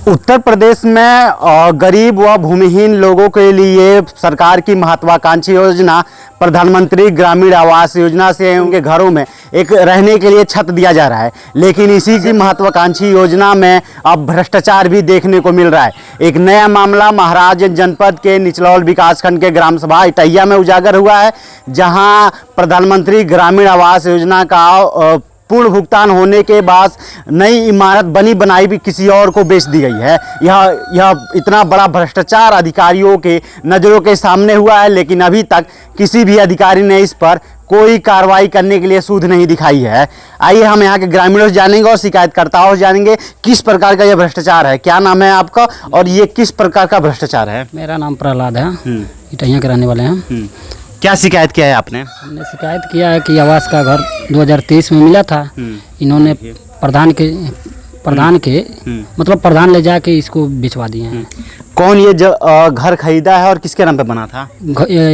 उत्तर प्रदेश में गरीब व भूमिहीन लोगों के लिए सरकार की महत्वाकांक्षी योजना प्रधानमंत्री ग्रामीण आवास योजना से उनके घरों में एक रहने के लिए छत दिया जा रहा है। लेकिन इसी की महत्वाकांक्षी योजना में अब भ्रष्टाचार भी देखने को मिल रहा है। एक नया मामला महाराजगंज जनपद के निचलौल विकासखंड के ग्राम सभा इटैया में उजागर हुआ है, जहां प्रधानमंत्री ग्रामीण आवास योजना का पूर्ण भुगतान होने के बाद नई इमारत बनी बनाई भी किसी और को बेच दी गई है। यह इतना बड़ा भ्रष्टाचार अधिकारियों के नज़रों के सामने हुआ है, लेकिन अभी तक किसी भी अधिकारी ने इस पर कोई कार्रवाई करने के लिए सूझ नहीं दिखाई है। आइए हम यहाँ के ग्रामीणों से जानेंगे और शिकायतकर्ताओं से जानेंगे किस प्रकार का यह भ्रष्टाचार है। क्या नाम है आपका और ये किस प्रकार का भ्रष्टाचार है? मेरा नाम प्रहलाद है, इटैया के रहने वाले हैं। क्या शिकायत किया है आपने? हमने शिकायत किया है कि आवास का घर 2023 में मिला था। इन्होंने प्रधान के मतलब प्रधान ले जाके इसको बिचवा दिए हैं। कौन ये घर खरीदा है और किसके नाम पे बना था?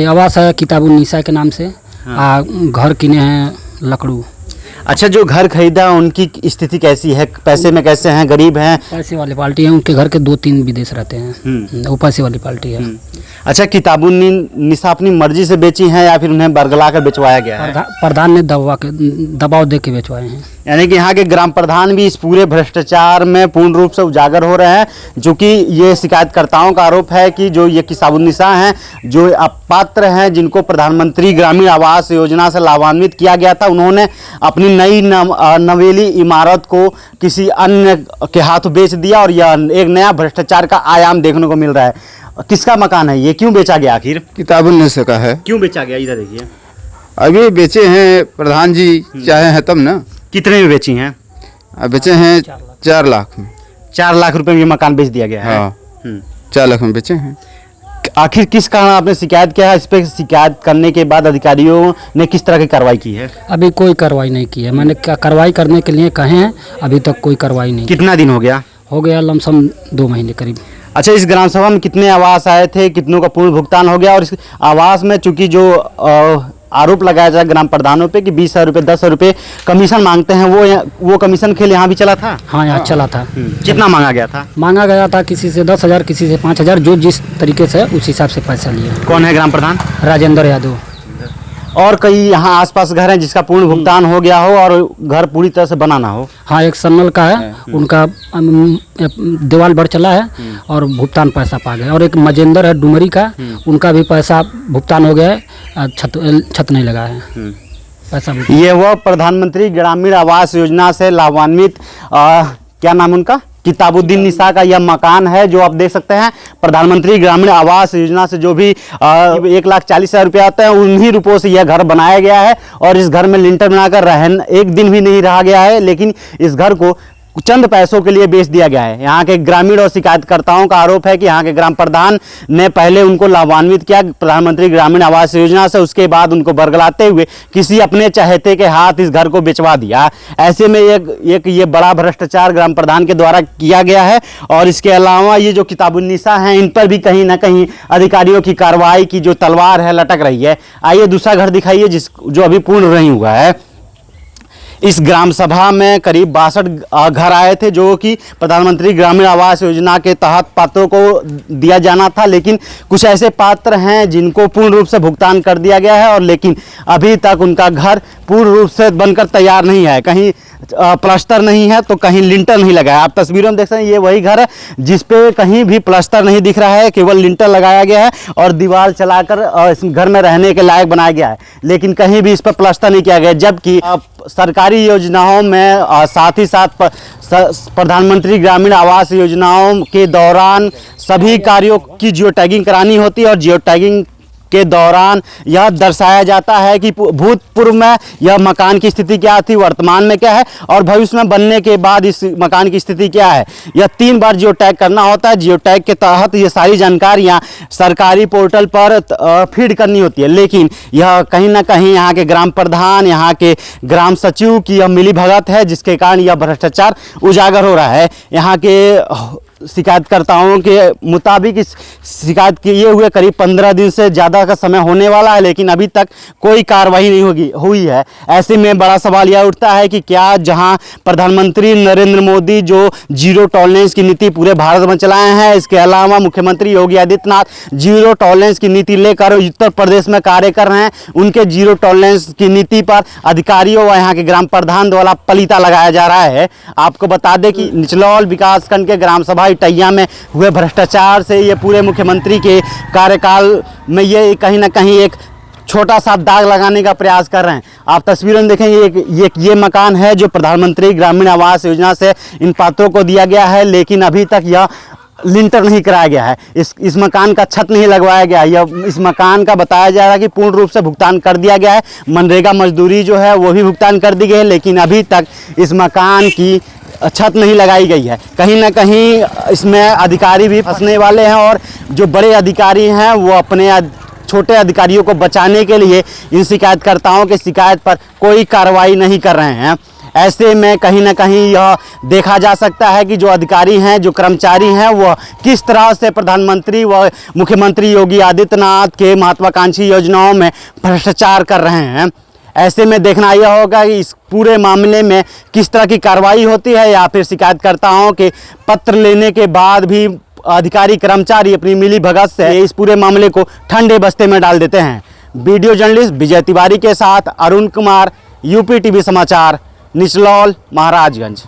आवास है किताबुन्निसा के नाम से। घर किने हैं लकड़ू। अच्छा, जो घर खरीदा उनकी स्थिति कैसी है? पैसे में कैसे हैं? गरीब हैं? पैसे वाली पार्टी है। उनके घर के 2-3 विदेश रहते हैं। वो पैसे वाली पार्टी है। अच्छा, किताबुन्निसा अपनी मर्जी से बेची हैं या फिर उन्हें बरगला कर बेचवाया गया है? प्रधान ने दबाव दे के बेचवाए हैं। यानी कि यहाँ के ग्राम प्रधान भी इस पूरे भ्रष्टाचार में पूर्ण रूप से उजागर हो रहे हैं, जो कि ये शिकायतकर्ताओं का आरोप है कि जो ये किताबुन्निसा हैं, जो अपात्र हैं, जिनको प्रधानमंत्री ग्रामीण आवास योजना से लाभान्वित किया गया था, उन्होंने अपनी नई नवेली इमारत को किसी अन्य के हाथ बेच दिया और यह एक नया भ्रष्टाचार का आयाम देखने को मिल रहा है। किसका मकान है ये? क्यों बेचा गया आखिर? किताबुन्निसा का है। क्यों बेचा गया? इधर देखिए, अभी बेचे हैं प्रधान जी चाहे हैं तब ना। कितने में बेची हैं? बेचे हैं 4 लाख में। 4 लाख रुपए में ये मकान बेच दिया गया है। हाँ, 4 लाख में बेचे हैं। आखिर किस कारण आपने शिकायत किया है? इस पे शिकायत करने के बाद अधिकारियों ने किस तरह की कार्रवाई की है? अभी कोई कार्रवाई नहीं की है। मैंने कार्रवाई करने के लिए कहे हैं, अभी तक कोई कार्रवाई नहीं। कितना दिन हो गया? हो गया लमसम 2 महीने करीब। अच्छा, इस ग्राम सभा में कितने आवास आए थे? कितनों का पूर्ण भुगतान हो गया? और इस आवास में चूंकि जो आरोप लगाया जाए ग्राम प्रधानों पे कि 20,000 रुपये 10,000 रुपये कमीशन मांगते हैं, वो कमीशन खेल यहाँ भी चला था? हाँ, यहाँ चला था। कितना मांगा गया था? मांगा गया था किसी से 10,000, किसी से 5,000, जो जिस तरीके से उस हिसाब से पैसा लिए। कौन है ग्राम प्रधान? राजेंद्र यादव। और कई यहाँ आसपास घर हैं जिसका पूर्ण भुगतान हो गया हो और घर पूरी तरह से बनाना हो? हाँ, एक सन्नल का है, उनका दीवार बढ़ चला है और भुगतान पैसा पा गए। और एक मजेंद्र है डुमरी का, उनका भी पैसा भुगतान हो गया है, छत नहीं लगा है पैसा। ये वो प्रधानमंत्री ग्रामीण आवास योजना से लाभान्वित क्या नाम उनका? किताबुन्निसा का यह मकान है जो आप देख सकते हैं। प्रधानमंत्री ग्रामीण आवास योजना से जो भी 1,40,000 रुपये आते हैं, उन्हीं रुपयों से यह घर बनाया गया है और इस घर में लिंटर बनाकर एक दिन भी नहीं रहा गया है, लेकिन इस घर को चंद पैसों के लिए बेच दिया गया है। यहाँ के ग्रामीण और शिकायतकर्ताओं का आरोप है कि यहाँ के ग्राम प्रधान ने पहले उनको लाभान्वित किया प्रधानमंत्री ग्रामीण आवास योजना से, उसके बाद उनको बरगलाते हुए किसी अपने चहेते के हाथ इस घर को बेचवा दिया। ऐसे में एक ये बड़ा भ्रष्टाचार ग्राम प्रधान के द्वारा किया गया है। और इसके अलावा ये जो किताबुन्निसा हैं, इन पर भी कहीं ना कहीं अधिकारियों की कार्रवाई की जो तलवार है लटक रही है। आइए दूसरा घर दिखाइए जो अभी पूर्ण नहीं हुआ है। इस ग्राम सभा में करीब 62 घर आए थे जो कि प्रधानमंत्री ग्रामीण आवास योजना के तहत पात्रों को दिया जाना था, लेकिन कुछ ऐसे पात्र हैं जिनको पूर्ण रूप से भुगतान कर दिया गया है और लेकिन अभी तक उनका घर पूर्ण रूप से बनकर तैयार नहीं है। कहीं प्लास्टर नहीं है तो कहीं लिंटर नहीं लगा है। आप तस्वीरों में देख सकते हैं, ये वही घर है जिस पे कहीं भी प्लास्टर नहीं दिख रहा है, केवल लिंटर लगाया गया है और दीवार चलाकर इस घर में रहने के लायक बनाया गया है, लेकिन कहीं भी इस पर प्लास्टर नहीं किया गया। जबकि सरकारी योजनाओं में साथ ही साथ प्रधानमंत्री ग्रामीण आवास योजनाओं के दौरान सभी कार्यों की जियो टैगिंग करानी होती है और जियो टैगिंग के दौरान यह दर्शाया जाता है कि भूतपूर्व में यह मकान की स्थिति क्या थी, वर्तमान में क्या है और भविष्य में बनने के बाद इस मकान की स्थिति क्या है। यह 3 बार जियो टैग करना होता है। जियो टैग के तहत ये सारी जानकारियाँ सरकारी पोर्टल पर फीड करनी होती है, लेकिन यह कहीं ना कहीं यहाँ के ग्राम प्रधान, यहाँ के ग्राम सचिव की यह मिलीभगत है, जिसके कारण यह भ्रष्टाचार उजागर हो रहा है। यहाँ के शिकायतकर्ताओं के मुताबिक इस शिकायत किए हुए करीब 15 दिन से ज़्यादा का समय होने वाला है, लेकिन अभी तक कोई कार्रवाई नहीं हुई है। ऐसे में बड़ा सवाल यह उठता है कि क्या जहां प्रधानमंत्री नरेंद्र मोदी जो जीरो टॉलरेंस की नीति पूरे भारत में चलाए हैं, इसके अलावा मुख्यमंत्री योगी आदित्यनाथ जीरो टॉलरेंस की नीति लेकर उत्तर प्रदेश में कार्य कर रहे हैं, उनके जीरो टॉलरेंस की नीति पर अधिकारियों व यहाँ के ग्राम प्रधान द्वारा पलीता लगाया जा रहा है। आपको बता दें कि निचलौल विकासखंड के ग्राम सभा इटैया में हुए भ्रष्टाचार से ये पूरे मुख्यमंत्री के कार्यकाल में ये कहीं ना कहीं एक छोटा सा दाग लगाने का प्रयास कर रहे हैं। आप तस्वीरों में देखेंगे ये मकान है जो प्रधानमंत्री ग्रामीण आवास योजना से इन पात्रों को दिया गया है, लेकिन अभी तक यह लिंटर नहीं कराया गया है, इस मकान का छत नहीं लगवाया गया है। इस मकान का बताया जा रहा है कि पूर्ण रूप से भुगतान कर दिया गया है, मनरेगा मजदूरी जो है वो भी भुगतान कर दी गई है, लेकिन अभी तक इस मकान की छत नहीं लगाई गई है। कहीं ना कहीं इसमें अधिकारी भी फंसने वाले हैं और जो बड़े अधिकारी हैं वो अपने छोटे अधिकारियों को बचाने के लिए इन शिकायतकर्ताओं के शिकायत पर कोई कार्रवाई नहीं कर रहे हैं। ऐसे में कहीं ना कहीं यह देखा जा सकता है कि जो अधिकारी हैं, जो कर्मचारी हैं, वह किस तरह से प्रधानमंत्री व मुख्यमंत्री योगी आदित्यनाथ के महत्वाकांक्षी योजनाओं में भ्रष्टाचार कर रहे हैं। ऐसे में देखना यह होगा कि इस पूरे मामले में किस तरह की कार्रवाई होती है, या फिर शिकायतकर्ताओं के पत्र लेने के बाद भी अधिकारी कर्मचारी अपनी मिली भगत से इस पूरे मामले को ठंडे बस्ते में डाल देते हैं। वीडियो जर्नलिस्ट विजय तिवारी के साथ अरुण कुमार, यूपी टीवी समाचार, निचलौल, महाराजगंज।